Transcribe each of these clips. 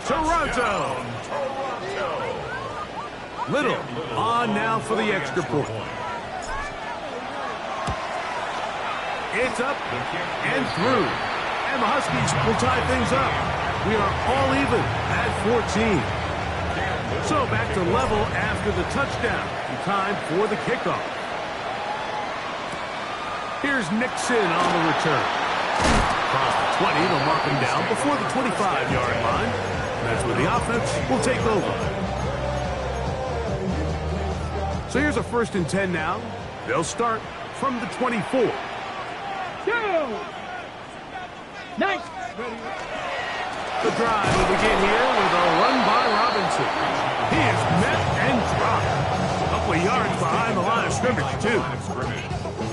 Toronto. Little on now for the extra point. It's up and through. And the Huskies will tie things up. We are all even at 14. So back to level after the touchdown. Time for the kickoff. Here's Nixon on the return. Across the 20, they'll mark him down before the 25-yard line. That's where the offense will take over. So here's a 1st and 10 now. They'll start from the 24. Go! Nice. The drive will begin here with a run by Robinson. He is met and dropped. A couple of yards behind the line of scrimmage, too.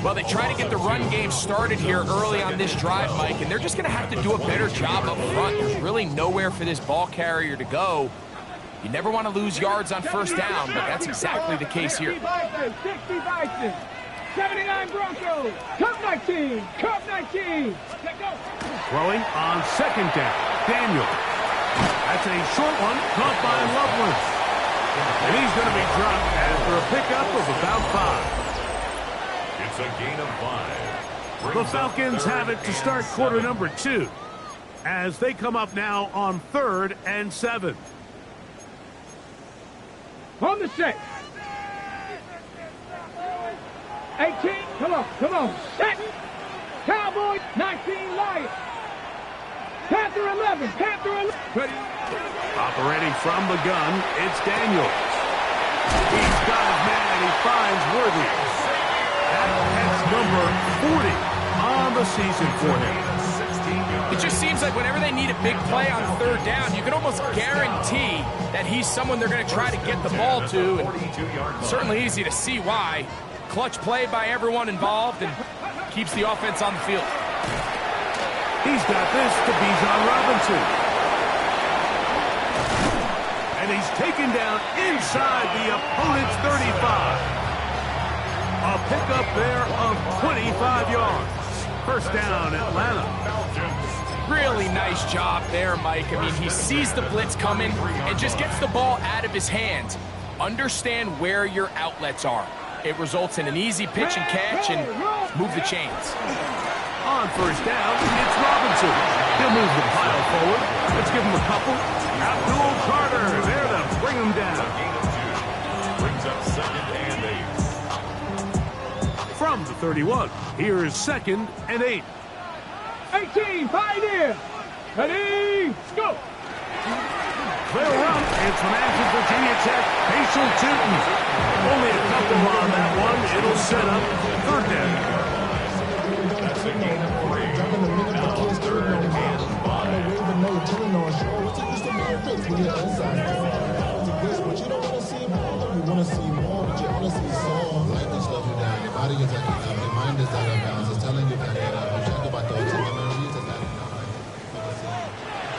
Well, they try to get the run game started here early on this drive, Mike, and they're just going to have to do a better job up front. There's really nowhere for this ball carrier to go. You never want to lose yards on 1st down, but that's exactly the case here. 60 Bison, 79 Broncos, Cup 19, Cup 19. Throwing on 2nd down, Daniel. That's a short one, caught by Loveland. And he's going to be dropped after a pickup of about 5. It's a gain of 5. The Falcons have it to start quarter number 2 as they come up now on 3rd and 7. On the set. 18, come on, set. Cowboys, 19 Lions. Panther 11. Ready. Operating from the gun, it's Daniels. He's got his man, he finds Worthy. That's number 40 on the season for him. It just seems like whenever they need a big play on 3rd down, you can almost guarantee that he's someone they're going to try to get the ball to. And certainly easy to see why. Clutch play by everyone involved and keeps the offense on the field. He's got this to Bijan Robinson. And he's taken down inside the opponent's 35. A pickup there of 25 yards. 1st down, Atlanta. Really nice job there, Mike. I mean, he sees the blitz coming and just gets the ball out of his hands. Understand where your outlets are. It results in an easy pitch and catch and move the chains. On 1st down, it's Robinson. He'll move the pile forward. Let's give him a couple. Abdul Carter there to bring him down. Brings up 2nd and 8. From the 31, here is 2nd and 8. 18, Pioneer. Ready, go. Clear run. It's Massive Virginia Tech. Facial Tootin. Only a couple on that one. It'll set up 3rd down. That's a gain of 3. Now 3rd and 5.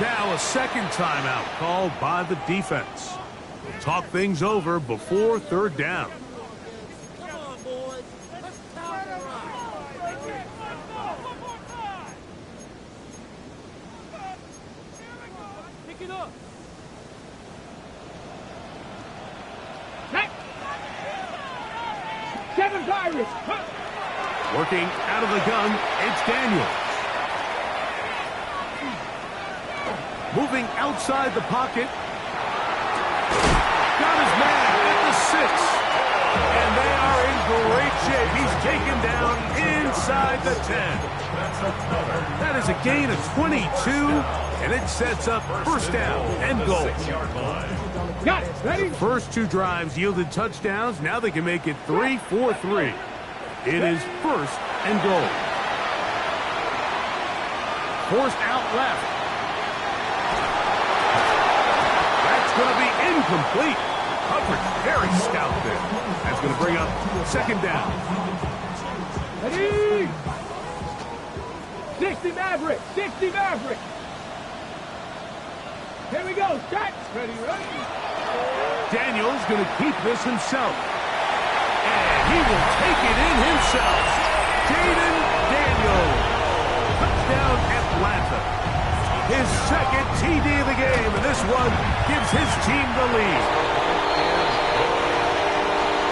Now a 2nd timeout called by the defense. We'll talk things over before 3rd down. Pick it up. Seven Pirates. Working out of the gun, it's Daniels. Moving outside the pocket. Got his man at the 6. And they are in great shape. He's taken down inside the 10. That is a gain of 22, and it sets up 1st down and goal. Got it. Ready? First 2 drives yielded touchdowns. Now they can make it 3-4-3. It is 1st and goal. Forced out left. That's going to be incomplete. Coverage very stout there. That's going to bring up 2nd down. Ready? 60 Maverick. 60 Maverick. Here we go. Start. Ready, ready. Daniels going to keep this himself. And he will take it in himself. Jaden Daniels. Touchdown Atlanta. His 2nd TD of the game, and this this one gives his team the lead.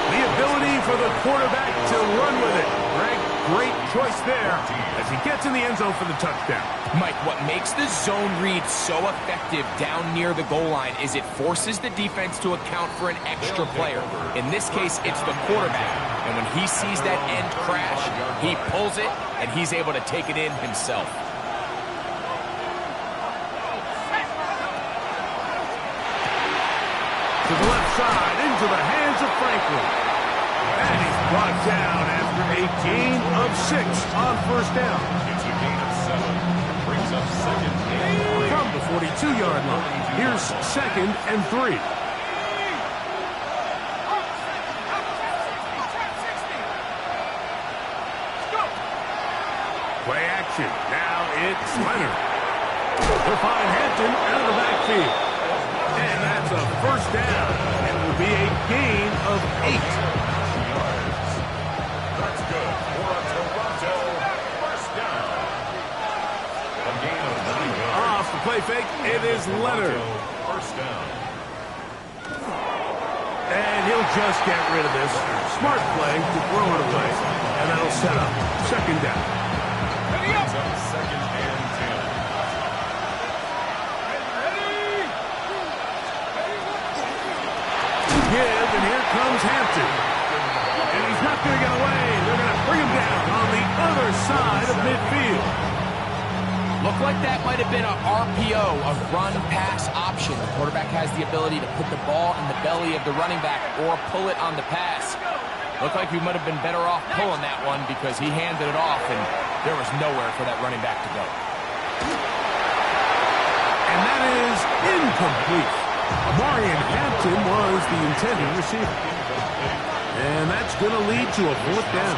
The ability for the quarterback to run with it. Greg, great choice there as he gets in the end zone for the touchdown. Mike, what makes the zone read so effective down near the goal line is it forces the defense to account for an extra player. In this case, it's the quarterback. And when he sees that end crash, he pulls it, and he's able to take it in himself. To the left side, into the hands of Franklin. And he's brought down after a gain of 6 on first down. It's a gain of 7. Brings up second and 3. From the 42-yard line, here's second and 3. Play action. Now it's Leonard. They'll find Hampton out of the backfield. And that's a first down. It will be a gain of 8. That's good for a Toronto first down. A gain of 9 yards. Off the play fake, it is Leonard. First down. And he'll just get rid of this. Smart play to throw it away. And that'll set up second down. Brings up second and 10. Give, and here comes Hampton. And he's not going to get away. They're going to bring him down on the other side of midfield. Looked like that might have been a RPO, a run-pass option. The quarterback has the ability to put the ball in the belly of the running back or pull it on the pass. Looked like he might have been better off pulling that one because he handed it off, and there was nowhere for that running back to go. And that is incomplete. Marion Hampton was the intended receiver. And that's going to lead to a fourth down.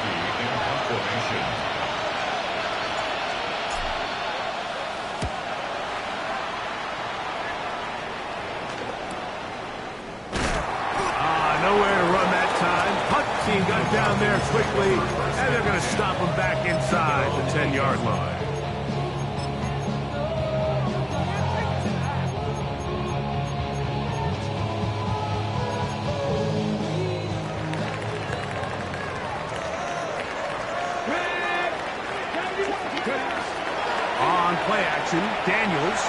Nowhere to run that time. Hunt team got down there quickly, and they're going to stop him back inside the 10-yard line. On play action, Daniels.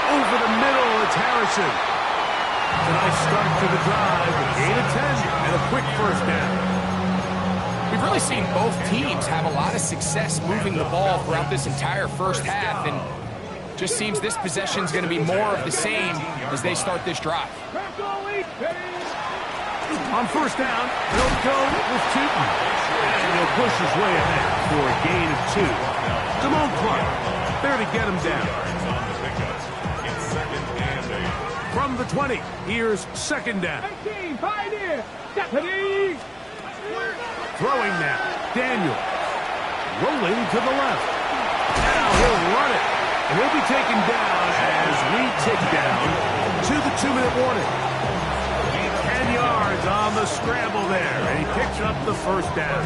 Over the middle, it's Harrison. A nice start to the drive, a gain of 10, and a quick first down. We've really seen both teams have a lot of success moving the ball throughout this entire first half, and just seems this possession is going to be more of the same as they start this drive. On first down, they'll go with Tootin. And he'll push his way ahead for a gain of 2. Damone Clark, there to get him down. From the 20, here's second down. Throwing now, Daniel. Rolling to the left. Now he'll run it. And he'll be taken down as we tick down to the 2-minute warning. 10 yards on the scramble there. And he picks up the first down.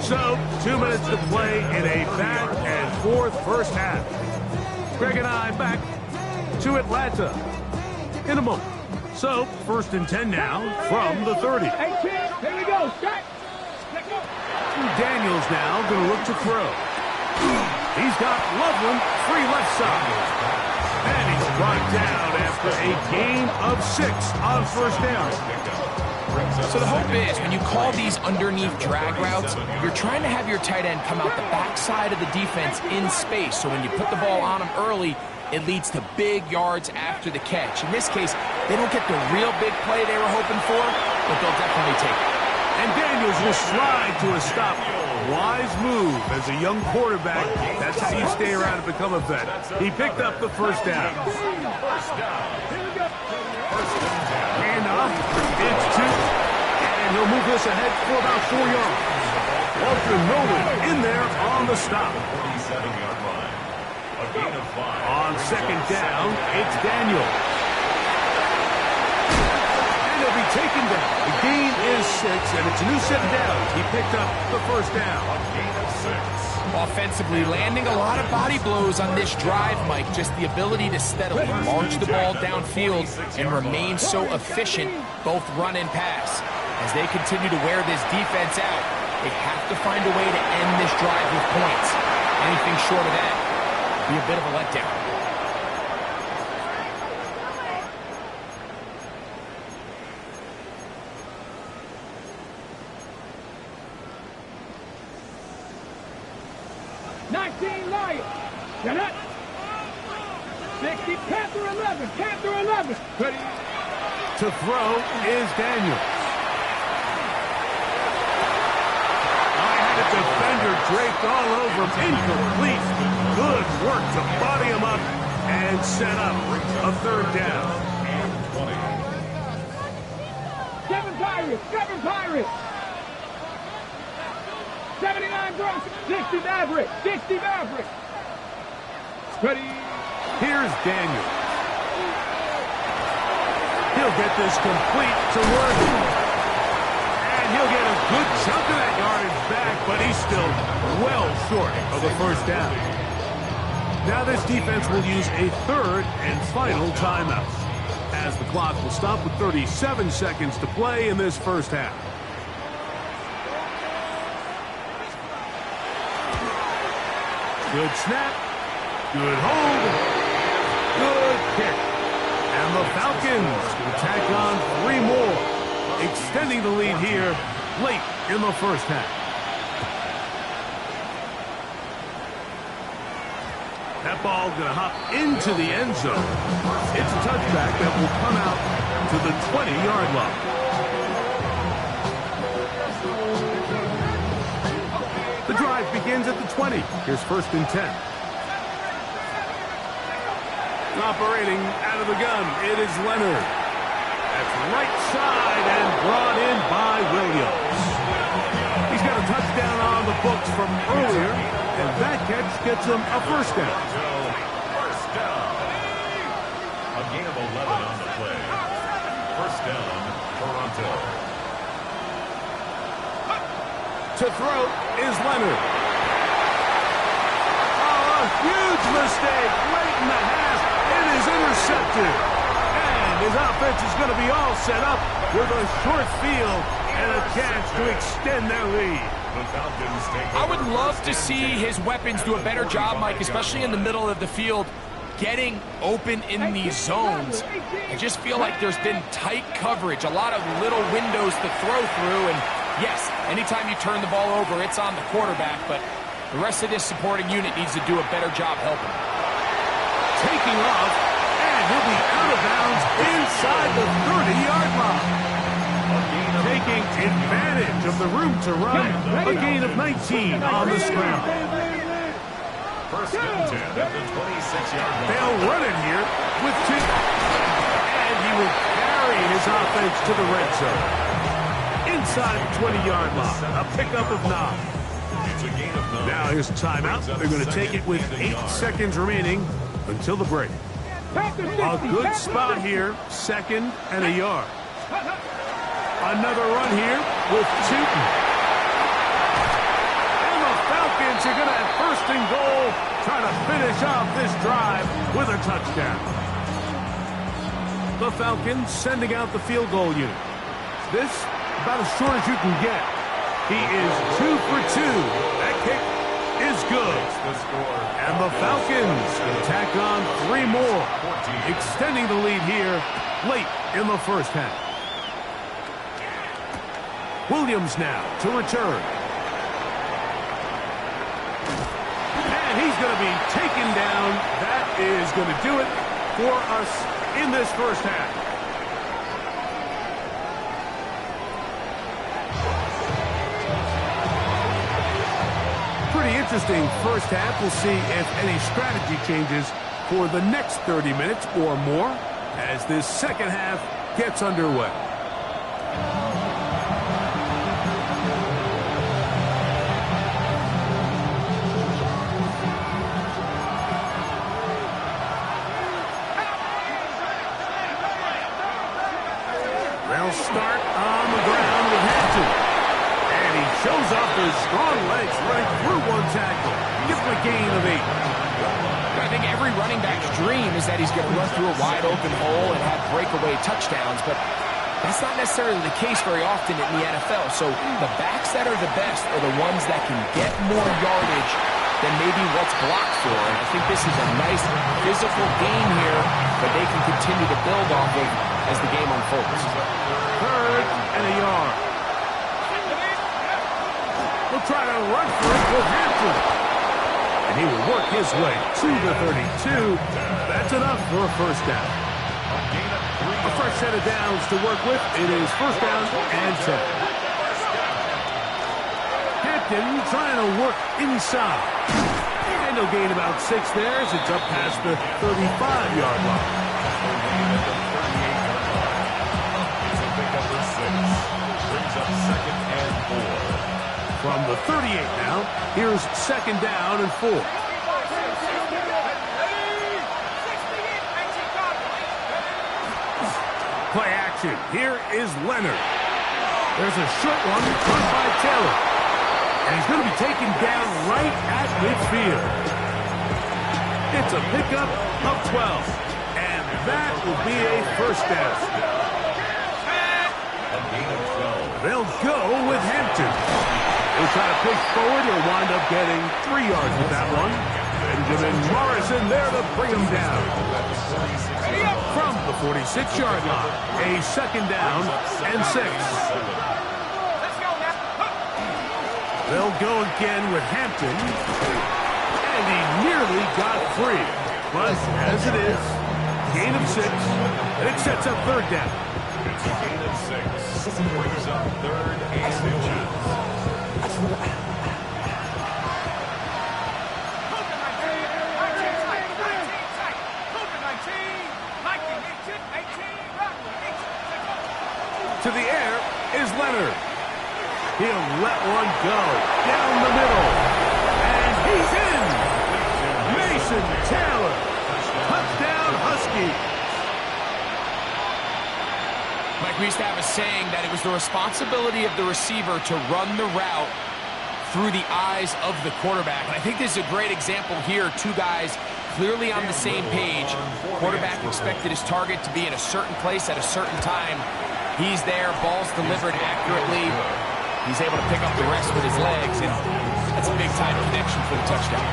So, 2 minutes to play in a back-and-forth first half. Greg and I back to Atlanta in a moment. So, first and 10 now from the 30. Hey, kid, here we go. Start. Daniels now going to look to throw. He's got Loveland free left side. And he's brought down after a gain of 6 on first down. So the hope is when you call these underneath drag routes, you're trying to have your tight end come out the backside of the defense in space. So when you put the ball on him early, it leads to big yards after the catch. In this case, they don't get the real big play they were hoping for, but they'll definitely take it. And Daniels will slide to a stop. Wise move as a young quarterback. That's how you stay around and become a vet. He picked up the first down. And off. It's 2. And he'll move this ahead for about 4 yards. Walter Nolan in there on the stop. 47-yard line. A gain of 5. On second down, it's Daniel. And He'll be taken down. The gain is 6, and it's a new set of downs. He picked up the first down. A gain of 6. Offensively, landing a lot of body blows on this drive, Mike. Just the ability to steadily march the ball downfield and remain so efficient, both run and pass. As they continue to wear this defense out, they have to find a way to end this drive with points. Anything short of that would be a bit of a letdown. Get up. 60, Panther 11, Panther 11. Ready. To throw is Daniels. I had a defender draped all over him. Incomplete. Good work to body him up and set up a third down. 7 Pirates, 7 Pirates. 79 Gross, 60 Maverick, 60 Maverick. Ready. Here's Daniels. He'll get this complete to Worthy. And he'll get a good chunk of that yardage back, but he's still well short of the first down. Now this defense will use a third and final timeout, as the clock will stop with 37 seconds to play in this first half. Good snap. Good hold. Good kick. And the Falcons will tack on 3 more, extending the lead here late in the first half. That ball going to hop into the end zone. It's a touchback that will come out to the 20-yard line. The drive begins at the 20. Here's 1st and 10. Operating out of the gun, it is Leonard. That's right side and brought in by Williams. He's got a touchdown on the books from earlier, and that catch gets him a first down. First down. A gain of 11 on the play. First down, Toronto. To throw is Leonard. Oh, a huge mistake late in the half. It is intercepted. And his offense is going to be all set up with a short field and a chance to extend their lead. The Falcons take I would love to see his weapons do a better job, Mike, especially in the middle of the field, getting open in these zones. I just feel like there's been tight coverage, a lot of little windows to throw through, and yes, anytime you turn the ball over, it's on the quarterback, but the rest of this supporting unit needs to do a better job helping. Taking off, and he'll be out of bounds inside the 30-yard line. Taking advantage of the room to run, a gain of 19 on the scramble. First and 10 at the 26-yard line. They'll run it here with 2. And he will carry his offense to the red zone. Inside the 20-yard line, a pickup of 9. It's a gain of 9. Now here's a timeout. They're going to take it with 8 seconds remaining until the break. A good spot here, 2nd and a yard. Another run here with Tootin. And the Falcons are going to have 1st and goal, trying to finish off this drive with a touchdown. The Falcons sending out the field goal unit. This about as short as you can get. He is 2 for 2. That kick is good. And the Falcons can tack on 3 more, extending the lead here late in the first half. Williams now to return. And he's going to be taken down. That is going to do it for us in this first half. Pretty interesting first half. We'll see if any strategy changes for the next 30 minutes or more as this second half gets underway. running back's dream is that he's going to run through a wide open hole and have breakaway touchdowns, but that's not necessarily the case very often in the NFL. So the backs that are the best are the ones that can get more yardage than maybe what's blocked for. And I think this is a nice physical game here that they can continue to build off of as the game unfolds. 3rd and a yard. We'll try to run for it with Hampton. And he will work his way to the 32. That's enough for a first down. A fresh set of downs to work with. It is first down and 10. Hampton trying to work inside. And he'll gain about 6 there as it's up past the 35-yard line. Brings up 2nd and 4. From the 38 now, here's 2nd down and 4. Play action. Here is Leonard. There's a short one caught by Taylor. And he's going to be taken down right at midfield. It's a pickup of 12. And that will be a first down. They'll go with Hampton. He'll try to pick forward. He'll wind up getting 3 yards with that one. Benjamin Morrison there to bring him down. From the 46-yard line, a 2nd down and 6. They'll go again with Hampton. And he nearly got free. But as it is, gain of 6. And it sets up 3rd down. It's a gain of 6. Brings up 3rd and 2. To the air is Leonard. He'll let one go down the middle. And he's in. Mason Taylor. Touchdown Huskies. Mike, we used to have a saying that it was the responsibility of the receiver to run the route through the eyes of the quarterback. And I think this is a great example here. 2 guys clearly on the same page. Quarterback expected his target to be in a certain place at a certain time. He's there, ball's delivered accurately. He's able to pick up the rest with his legs, and that's a big-time connection for the touchdown.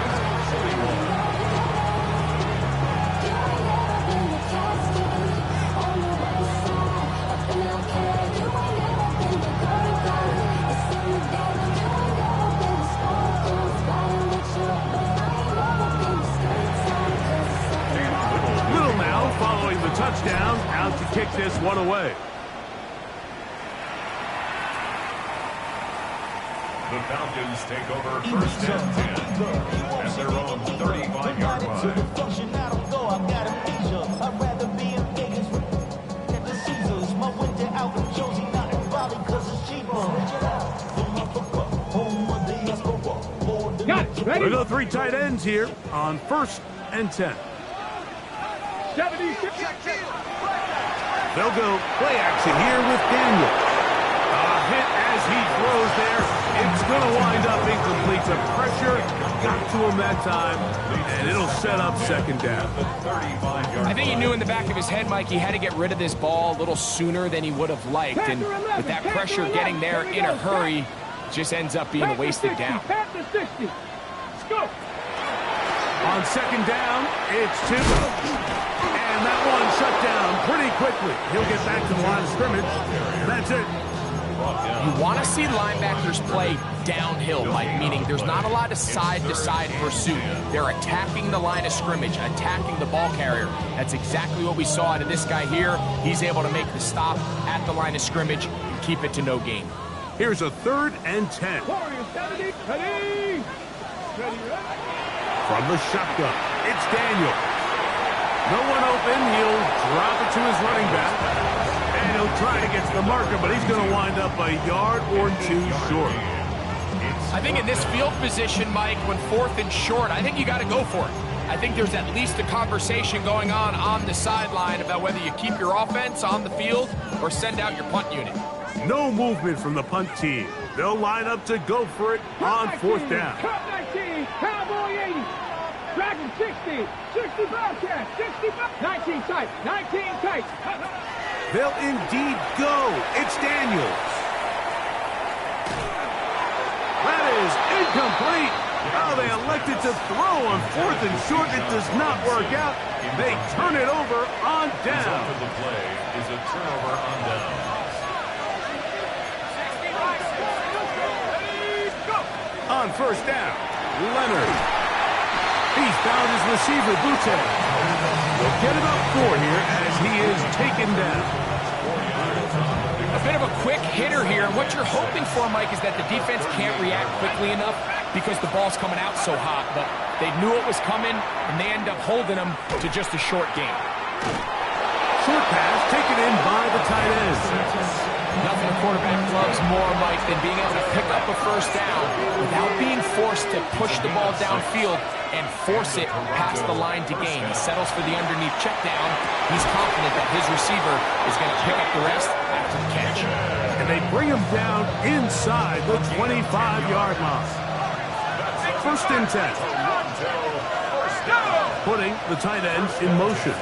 Little now following the touchdown, out to kick this one away. The Falcons take over 1st and 10 at their own 35-yard line. Got it. Ready? We'll go 3 tight ends here on 1st and 10. 76. They'll go play action here with Daniel. A hit as he throws there. It's going to wind up incomplete. The pressure got to him that time, and it'll set up 2nd down. I think he knew in the back of his head, Mike, he had to get rid of this ball a little sooner than he would have liked. And with that pressure getting there in a hurry, it just ends up being a wasted down. Pat the 60. Let's go. On 2nd down, it's 2. And that one shut down pretty quickly. He'll get back to the line of scrimmage. That's it. You want to see linebackers play downhill, Mike, meaning there's not a lot of side-to-side pursuit. They're attacking the line of scrimmage, attacking the ball carrier. That's exactly what we saw out of this guy here. He's able to make the stop at the line of scrimmage and keep it to no gain. Here's a 3rd and 10. Warriors 70. Ready. From the shotgun, it's Daniel. No one open. He'll drop it to his running back. And he'll try to get to the marker, but he's going to wind up a yard or 2 short. I think in this field position, Mike, when 4th and short, I think you got to go for it. I think there's at least a conversation going on the sideline about whether you keep your offense on the field or send out your punt unit. No movement from the punt team. They'll line up to go for it on 4th down. Cut 19. Cowboy 80. back in 60. 60 Bobcat. 60 19 tight. 19 tight. They'll indeed go. It's Daniels. That is incomplete. Oh, they elected to throw on 4th and short. It does not work out. They turn it over on down. The play is a turnover on down. On first down, Leonard. He's found his receiver, Boutte. We'll get it up 4 here as he is taken down. A bit of a quick hitter here. What you're hoping for, Mike, is that the defense can't react quickly enough because the ball's coming out so hot. But they knew it was coming, and they end up holding them to just a short game. Short pass taken in by the tight end. Nothing a quarterback loves more, Mike, than being able to pick up a first down without being forced to push the ball downfield and force it past the line to gain. He settles for the underneath check down. He's confident that his receiver is going to pick up the rest after the catch. And they bring him down inside the 25-yard line. First and 10. Putting the tight ends in motion.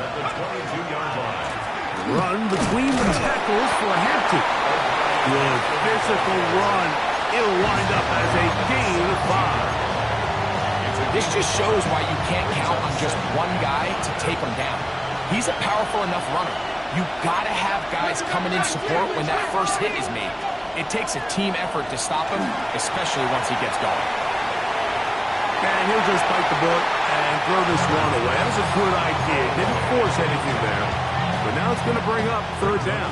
Run between the tackles for Hampton. Good physical run. It'll wind up as a gain of 5. This just shows why you can't count on just one guy to take him down. He's a powerful enough runner. You've got to have guys coming in support when that first hit is made. It takes a team effort to stop him, especially once he gets going. And he'll just bite the bullet and throw this one away. That was a good idea. Didn't force anything there. But now it's going to bring up 3rd down.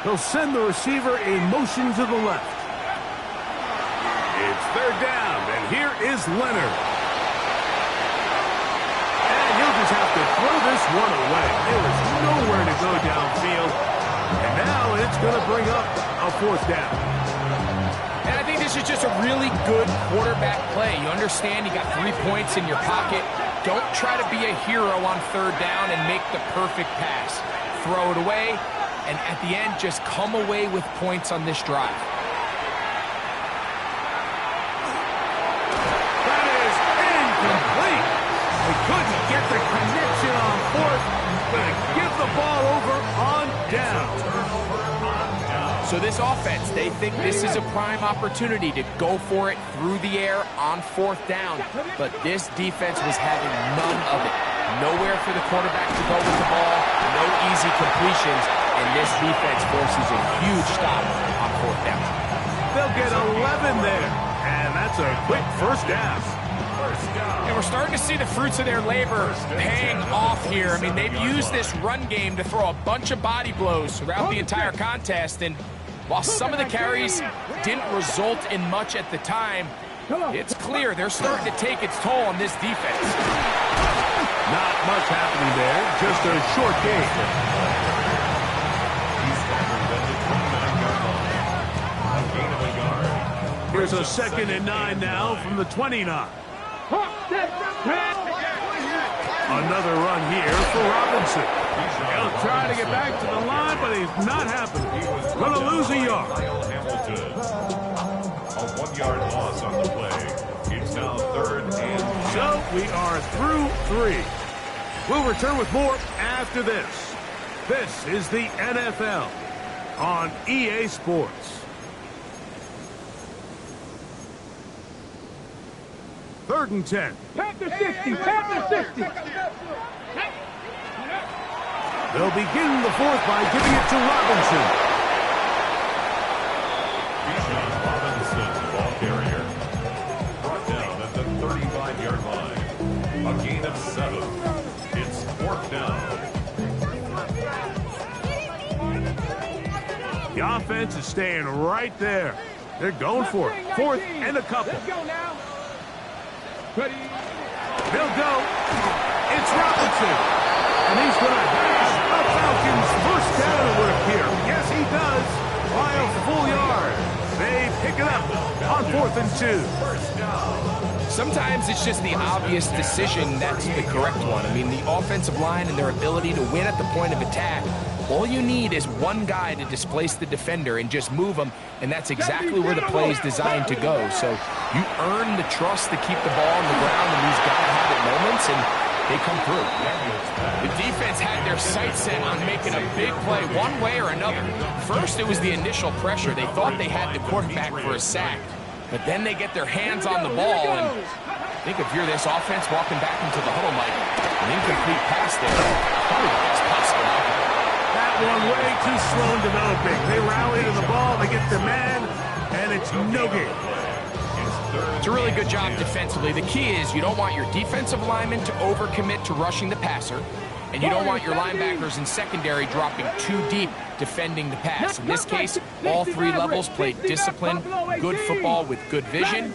They'll send the receiver in motion to the left. It's 3rd down, and here is Leonard. And he'll just have to throw this one away. There is nowhere to go downfield. And now it's going to bring up a 4th down. And I think this is just a really good quarterback play. You understand you got 3 points in your pocket. Don't try to be a hero on 3rd down and make the perfect pass. Throw it away, and at the end, just come away with points on this drive. That is incomplete. They couldn't get the connection on 4th, but give the ball over on down. So this offense, they think this is a prime opportunity to go for it through the air on 4th down. But this defense was having none of it. Nowhere for the quarterback to go with the ball, no easy completions, and this defense forces a huge stop on 4th down. They'll get 11 there, and that's a quick first down. And we're starting to see the fruits of their labor paying off here. I mean, they've used this run game to throw a bunch of body blows throughout the entire contest, and while some of the carries didn't result in much at the time, it's clear they're starting to take its toll on this defense. Not much happening there, just a short game. Here's a 2nd and 9 now from the 29. Another run here for Robinson. He'll try to get back to the line, but he's not happening. Going to lose a yard. Hamilton. A 1-yard loss on the play. It's now 3rd and 10. So we are through 3. We'll return with more after this. This is the NFL on EA Sports. 3rd and 10. Panther 60. Panther 60. They'll begin the 4th by giving it to Robinson. Bijan Robinson, the ball carrier. Brought down at the 35-yard line. A gain of 7. It's 4th down. The offense is staying right there. They're going for it. 4th and a couple. Let's go now. Ready? They'll go. It's Robinson. And he's going to have a Falcons first down, it would appear. Yes, he does. By a full yard. They pick it up on 4th and 2. Sometimes it's just the obvious decision that's the correct one. I mean, the offensive line and their ability to win at the point of attack All you need is one guy to displace the defender and just move him, and that's exactly where the play is designed to go. So you earn the trust to keep the ball on the ground in these gotta-have-it moments, and they come through. The defense had their sights set on making a big play one way or another. First, it was the initial pressure. They thought they had the quarterback for a sack, but then they get their hands on the ball, and I think if you're this offense walking back into the huddle, Mike, an incomplete pass there, probably the best possible outcome. That one way too slow in developing. They rally to the ball, they get the man, and it's no game. It's a really good job defensively. The key is you don't want your defensive linemen to overcommit to rushing the passer, and you don't want your linebackers and secondary dropping too deep defending the pass. In this case, all three levels played disciplined, good football with good vision.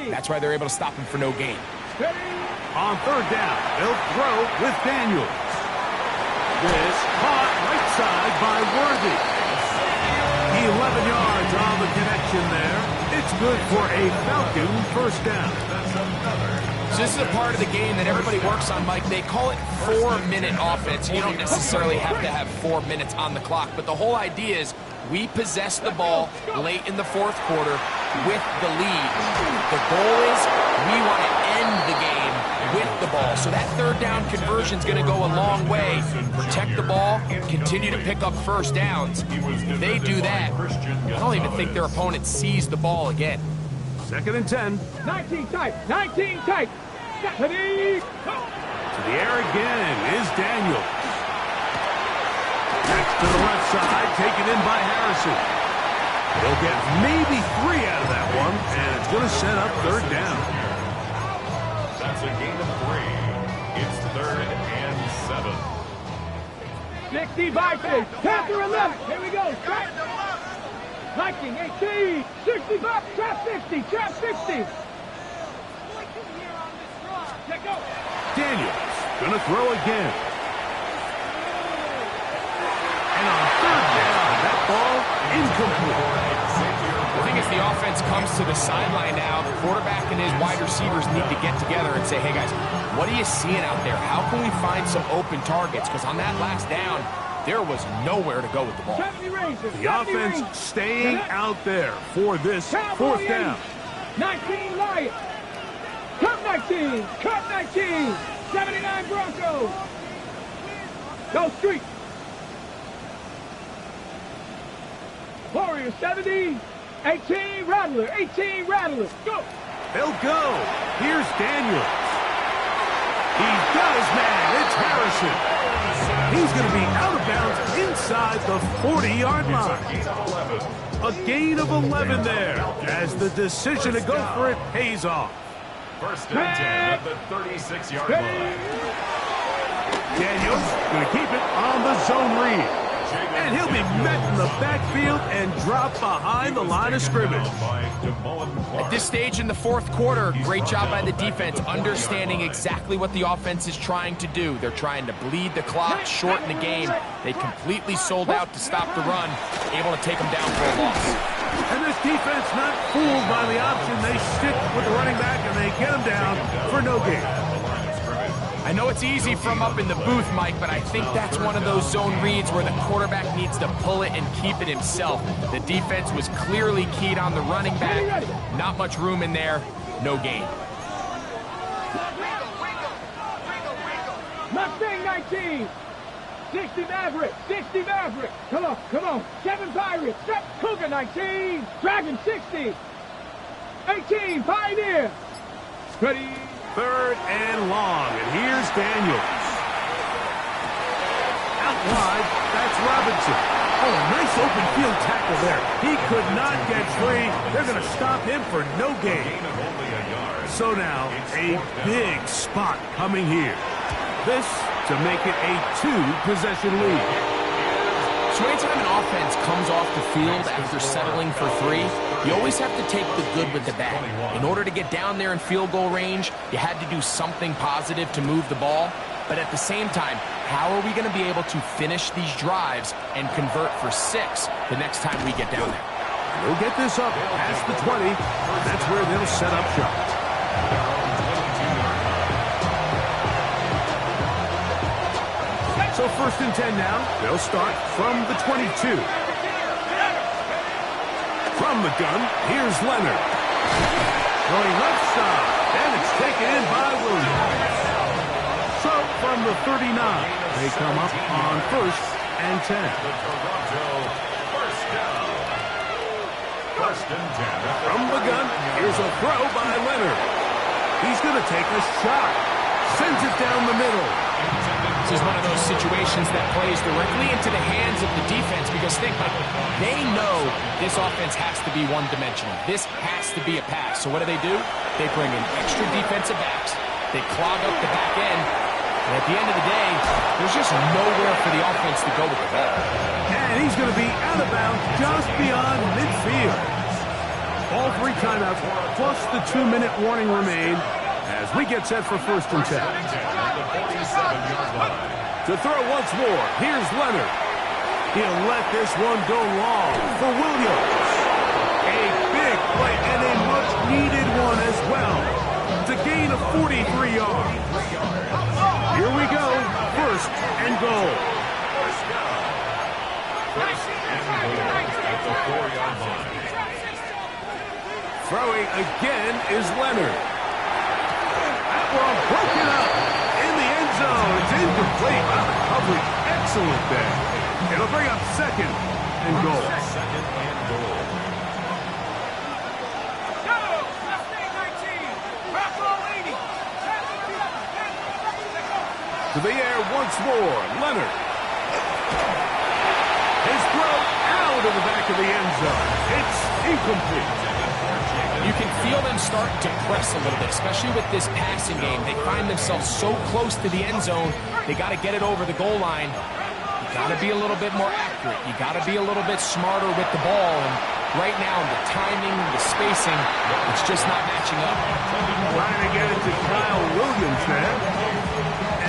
That's why they're able to stop him for no gain. On third down, they'll throw with Daniels. This caught right side by Worthy. 11 yards on the connection there. It's good for a Falcon first down. So this is a part of the game that everybody works on, Mike. They call it 4-minute offense. You don't necessarily have to have 4 minutes on the clock, but the whole idea is we possess the ball late in the fourth quarter with the lead. The goal is we want to end the game with the ball. So that third down conversion is going to go a long way. Protect the ball, continue to pick up first downs. If they do that, I don't even think their opponent sees the ball again. 2nd and 10. 19 tight, 19 tight. Stephanie. To the air again is Daniels. Next to the left side, taken in by Harrison. He'll get maybe 3 out of that one, and it's going to set up third down. That's a gain of 3. It's 3rd and 7. 65 feet. Panther 11. Here we go. Strike. Viking 18. 65. Trap 60. Trap 60. Daniels going to throw again. And on third down, that ball incomplete. The thing is, the offense comes to the sideline now. The quarterback and his wide receivers need to get together and say, hey, guys, what are you seeing out there? How can we find some open targets? Because on that last down, there was nowhere to go with the ball. The offense staying out there for this fourth down. 19 Lions. Cut 19. Cut 19. 79 Broncos. Go Street. Warriors 70. 18 Rattler. 18 Rattler. Go. They'll go. Here's Daniels. He's got his man. It's Harrison. He's going to be out of bounds inside the 40-yard line. A gain of 11 there as the decision to go for it pays off. 1st and 10 at the 36-yard line. Daniels going to keep it on the zone read. And he'll be met in the backfield and drop behind the line of scrimmage. At this stage in the fourth quarter, great job by the defense, understanding exactly what the offense is trying to do. They're trying to bleed the clock, shorten the game. They completely sold out to stop the run, able to take them down for a loss. And this defense not fooled by the option. They stick with the running back and they get him down for no gain. I know it's easy from up in the booth, Mike, but I think that's one of those zone reads where the quarterback needs to pull it and keep it himself. The defense was clearly keyed on the running back. Not much room in there. No gain. Mustang 19. 60 Maverick. 60 Maverick. Come on, come on. 7 Pirates. Cougar 19. Dragon 60. 18 Pioneer. Ready. 3rd and long, and here's Daniels. Out wide, that's Robinson. Oh, a nice open field tackle there. He could not get free. They're going to stop him for no gain. So now, a big spot coming here. This to make it a 2-possession lead. So anytime an offense comes off the field after settling for 3, you always have to take the good with the bad. In order to get down there in field goal range, you had to do something positive to move the ball. But at the same time, how are we going to be able to finish these drives and convert for 6 the next time we get down there? We'll get this up past the 20. That's where they'll set up shop. So 1st and 10 now. They'll start from the 22. From the gun, here's Leonard. Going left side, and it's taken in by Williams. So from the 39, they come up on 1st and 10. The Toronto first down. 1st and 10. From the gun, here's a throw by Leonard. He's going to take a shot. Sends it down the middle. This is one of those situations that plays directly into the hands of the defense because think, like, they know this offense has to be one-dimensional. This has to be a pass. So what do? They bring in extra defensive backs. They clog up the back end. And at the end of the day, there's just nowhere for the offense to go with the ball. And he's going to be out of bounds just beyond midfield. All 3 timeouts plus the 2-minute warning remain as we get set for 1st and 10. To throw once more, here's Leonard. He'll let this one go long for Williams. A big play and a much-needed one as well. To gain of 43 yards. Here we go, 1st and goal. At the 4-yard line. Throwing again is Leonard. That one broken up in the end zone. It's incomplete. Wow, the coverage excellent there. It'll bring up 2nd and goal. 2nd and goal. To the air once more, Leonard. His throw out of the back of the end zone. It's incomplete. You can feel them start to press a little bit, especially with this passing game. They find themselves so close to the end zone, they got to get it over the goal line. You got to be a little bit more accurate. You got to be a little bit smarter with the ball. And right now, the timing, the spacing, it's just not matching up. Trying to get it to Kyle Williams there.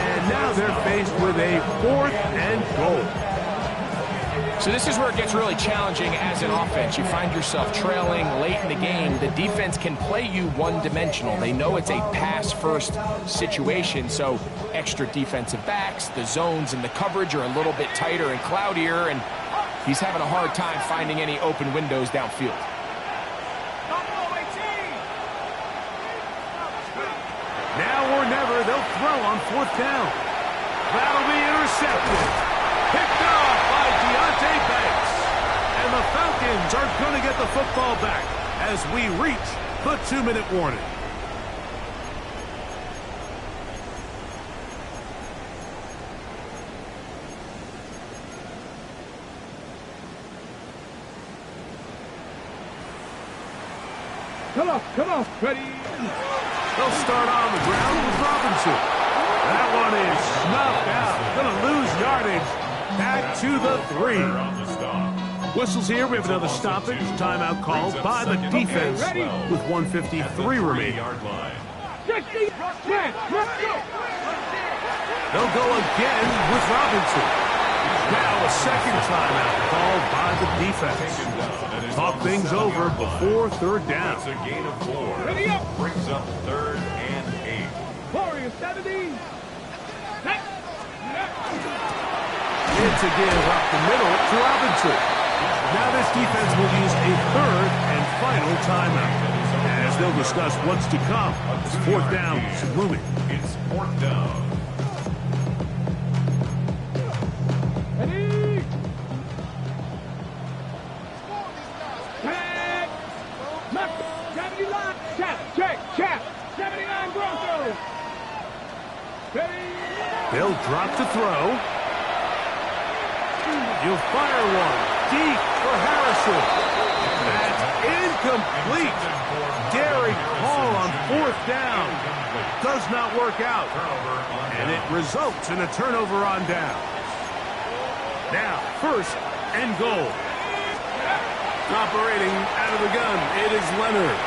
And now they're faced with a 4th and goal. So this is where it gets really challenging as an offense. You find yourself trailing late in the game. The defense can play you one-dimensional. They know it's a pass-first situation, so extra defensive backs, the zones and the coverage are a little bit tighter and cloudier, and he's having a hard time finding any open windows downfield. Now or never, they'll throw on 4th down. That'll be intercepted. Picked off by Deontay Banks. And the Falcons are going to get the football back as we reach the 2-minute warning. Come on, ready? They'll start on the ground with Robinson. That one is snuffed out. Going to lose yardage. Back to the 3. Whistles here. We have another stoppage. Timeout called by the defense with 1:53 remaining. They'll go again with Robinson. Now a 2nd timeout called by the defense. Talk things over before 3rd down. It's a gain of 4. Brings up 3rd and 8. Warriors 70. It's a give up the middle to Robinson. Now this defense will use a 3rd and final timeout. As they'll discuss what's to come. It's 4th down, looming. It's 4th down. Ready? Check. 79 Broncos. Ready? They'll drop to throw. You'll fire one deep for Harrison. That's incomplete. Daring call on 4th down. Does not work out. And it results in a turnover on down. Now, 1st and goal. Operating out of the gun, it is Leonard.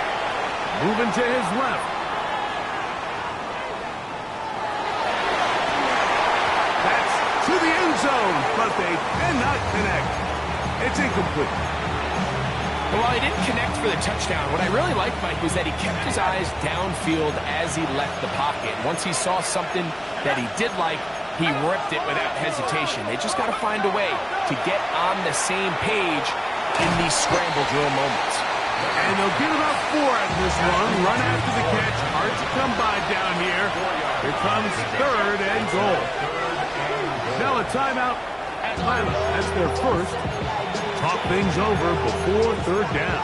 Moving to his left. That's to the end zone, but they cannot connect. It's incomplete. Well, while he didn't connect for the touchdown, what I really liked, Mike, was that he kept his eyes downfield as he left the pocket. Once he saw something that he did like, He ripped it without hesitation. They just got to find a way to get on the same page in these scramble drill moments. And they'll get about 4 out of this one. Run after the catch. Hard to come by down here. Here comes 3rd and goal. Now a timeout. Atlanta, that's their first. Talk things over before 3rd down.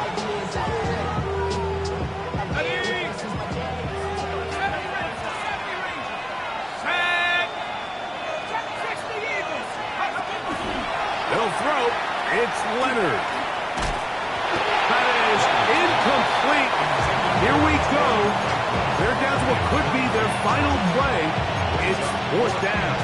They'll throw. It's Leonard. That is incomplete. Here we go. They're down to what could be their final play. It's 4th down.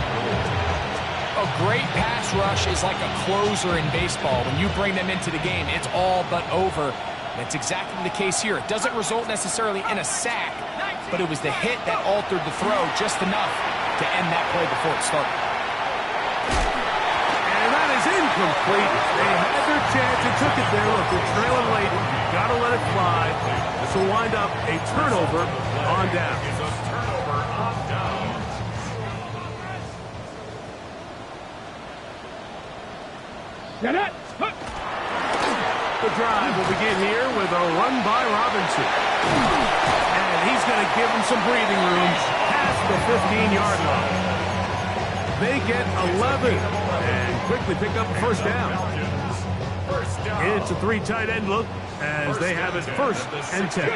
A great pass rush is like a closer in baseball. When you bring them into the game, it's all but over. That's exactly the case here. It doesn't result necessarily in a sack, but it was the hit that altered the throw just enough to end that play before it started. And that is incomplete. They had their chance and took it there. Look, they're trailing late. Got to let it fly. This will wind up a turnover on down. It's a turnover on down. Get it. The drive will begin here with a run by Robinson. And he's going to give him some breathing room past the 15-yard line. They get 11 and quickly pick up a 1st down. It's a 3 tight end look as they have it 1st and 10.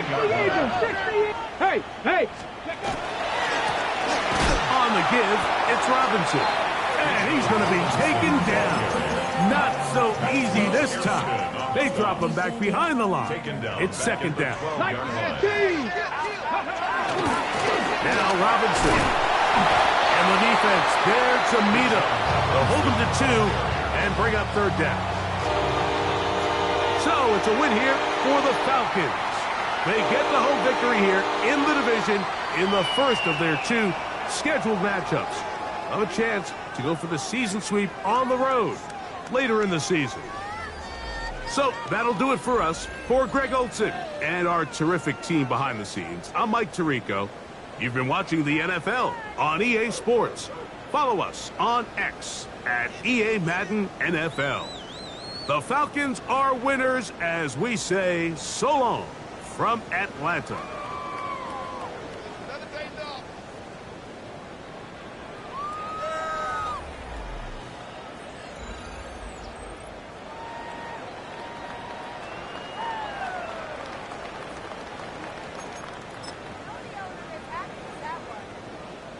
Hey, hey. On the give, it's Robinson. And he's going to be taken down. Not so easy this time. They drop him back behind the line. It's 2nd down. Now Robinson. And the defense there to meet him. They'll hold him to 2 and bring up 3rd down. So it's a win here for the Falcons. They get the home victory here in the division in the first of their 2 scheduled matchups. Have a chance to go for the season sweep on the road later in the season. So that'll do it for us. For Greg Olson and our terrific team behind the scenes, I'm Mike Tirico. You've been watching the NFL on EA Sports. Follow us on X at EA Madden NFL. The Falcons are winners as we say so long from Atlanta.